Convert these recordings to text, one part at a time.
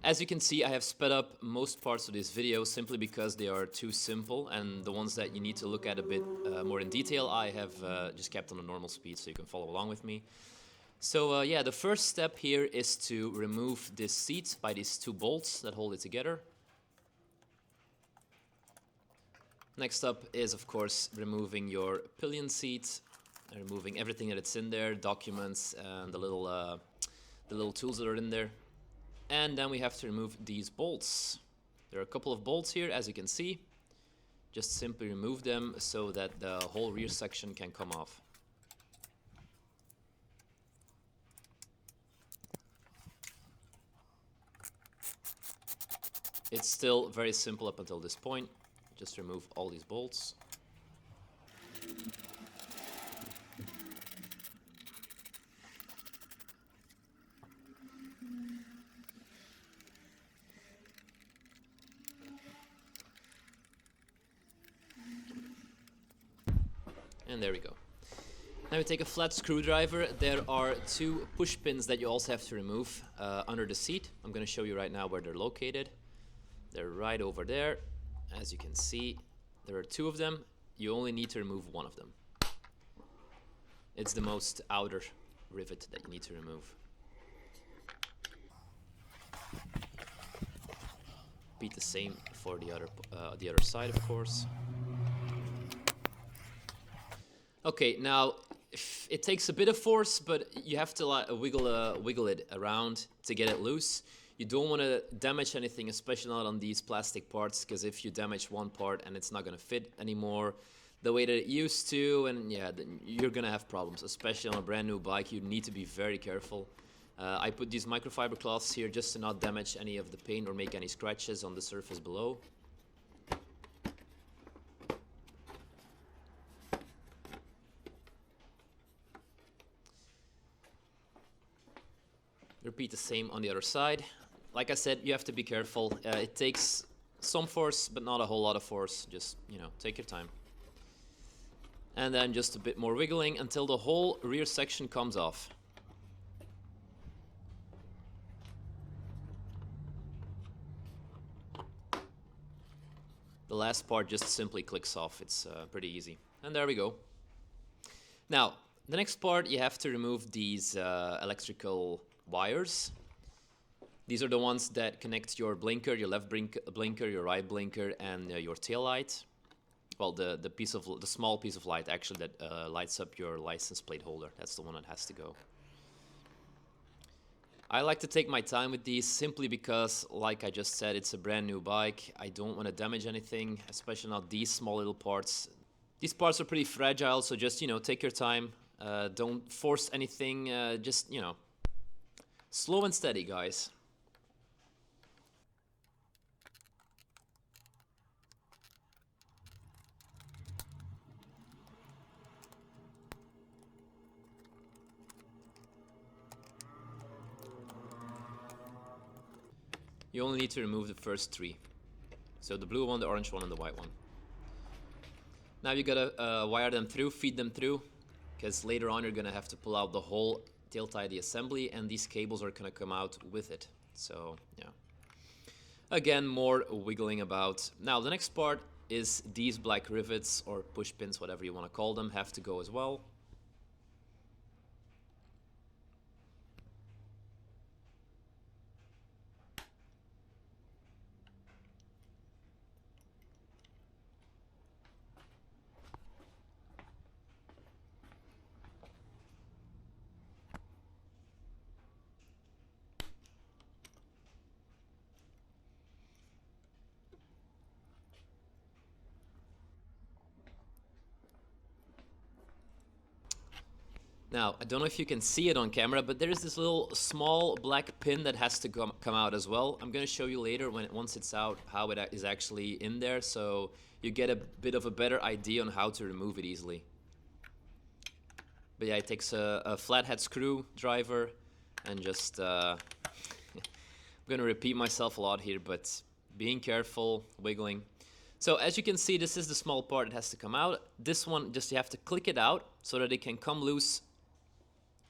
As you can see, I have sped up most parts of this video simply because they are too simple, and the ones that you need to look at a bit more in detail, I have just kept on a normal speed so you can follow along with me. So yeah, the first step here is to remove this seat by these two bolts that hold it together. Next up is, of course, removing your pillion seat, removing everything that it's in there, documents and the little tools that are in there. And then we have to remove these bolts. There are a couple of bolts here, as you can see. Just simply remove them so that the whole rear section can come off. It's still very simple up until this point. Just remove all these bolts. And there we go. Now we take a flat screwdriver. There are two push pins that you also have to remove under the seat. I'm going to show you right now where they're located. They're right over there. As you can see, there are two of them. You only need to remove one of them. It's the most outer rivet that you need to remove. Repeat the same for the other side, of course. Okay, now it takes a bit of force, but you have to wiggle it around to get it loose. You don't want to damage anything, especially not on these plastic parts, because if you damage one part and it's not going to fit anymore the way that it used to, and yeah, then you're going to have problems, especially on a brand new bike. You need to be very careful. I put these microfiber cloths here just to not damage any of the paint or make any scratches on the surface below. Repeat the same on the other side. Like I said, you have to be careful. It takes some force, but not a whole lot of force. Just, you know, take your time. And then just a bit more wiggling until the whole rear section comes off. The last part just simply clicks off. It's pretty easy. And there we go. Now, the next part, you have to remove these electrical wires. These are the ones that connect your blinker, your left blinker, your right blinker, and your tail light. Well, the small piece of light actually that lights up your license plate holder. That's the one that has to go. I like to take my time with these simply because, like I just said, it's a brand new bike. I don't want to damage anything, especially not these small little parts. These parts are pretty fragile, so just, you know, take your time. Don't force anything. Just, you know, slow and steady, guys. You only need to remove the first three. So the blue one, the orange one, and the white one. Now you gotta wire them through, feed them through, because later on you're gonna have to pull out the whole tail tidy assembly, and these cables are gonna come out with it. So yeah. Again, more wiggling about. Now the next part is these black rivets or push pins, whatever you want to call them, have to go as well. Now, I don't know if you can see it on camera, but there is this little small black pin that has to come out as well. I'm going to show you later, once it's out, how it is actually in there, so you get a bit of a better idea on how to remove it easily. But yeah, it takes a flathead screwdriver and just... I'm going to repeat myself a lot here, but being careful, wiggling. So as you can see, this is the small part that has to come out. This one, just you have to click it out so that it can come loose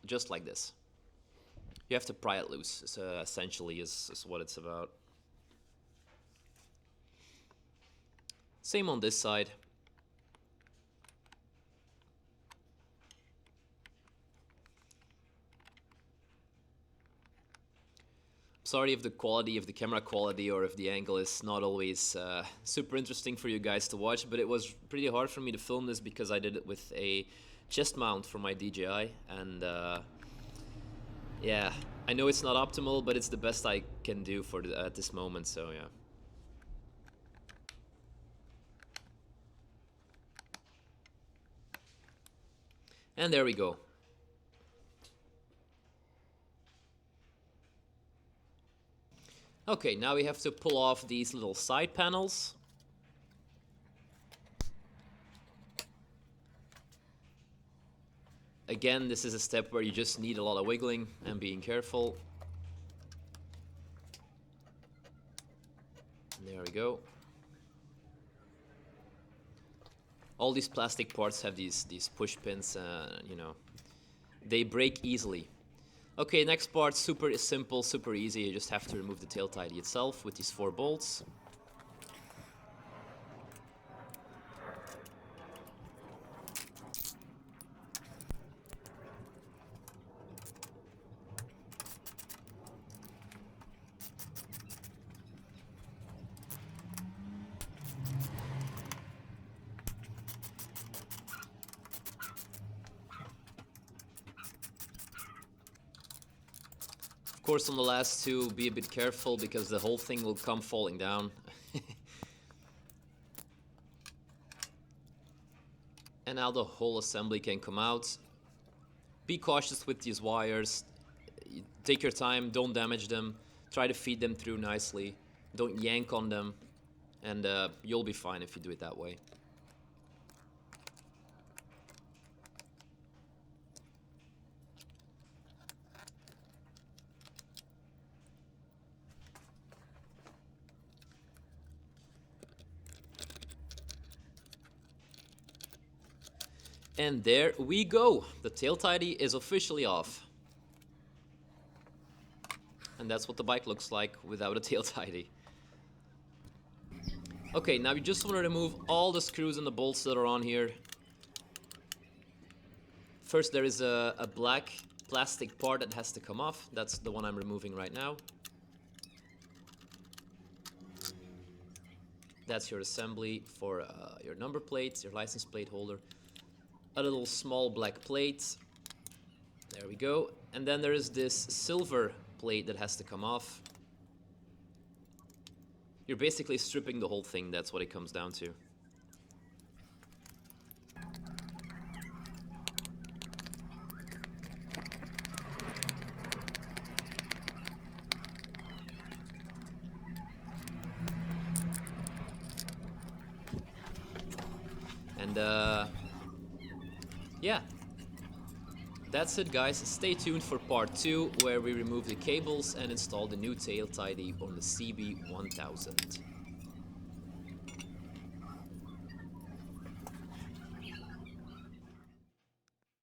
just like this. You have to pry it loose, so essentially is what it's about. Same on this side. Sorry if the quality, if the camera quality, or if the angle is not always super interesting for you guys to watch, but it was pretty hard for me to film this because I did it with a chest mount for my DJI, and yeah, I know it's not optimal, but it's the best I can do for at this moment, so yeah. And there we go. Okay, now we have to pull off these little side panels. Again, this is a step where you just need a lot of wiggling and being careful. There we go. All these plastic parts have these push pins, you know, they break easily. Okay, next part, super simple, super easy. You just have to remove the tail tidy itself with these 4 bolts. Of course, on the last 2, be a bit careful because the whole thing will come falling down. And now the whole assembly can come out. Be cautious with these wires. Take your time, don't damage them. Try to feed them through nicely. Don't yank on them. And you'll be fine if you do it that way. And there we go. The tail tidy is officially off. And that's what the bike looks like without a tail tidy. Okay, now you just want to remove all the screws and the bolts that are on here. First, there is a black plastic part that has to come off. That's the one I'm removing right now. That's your assembly for your number plates, your license plate holder. A little small black plate. There we go. And then there is this silver plate that has to come off. You're basically stripping the whole thing, that's what it comes down to. And yeah, that's it guys. Stay tuned for part 2 where we remove the cables and install the new tail tidy on the CB1000.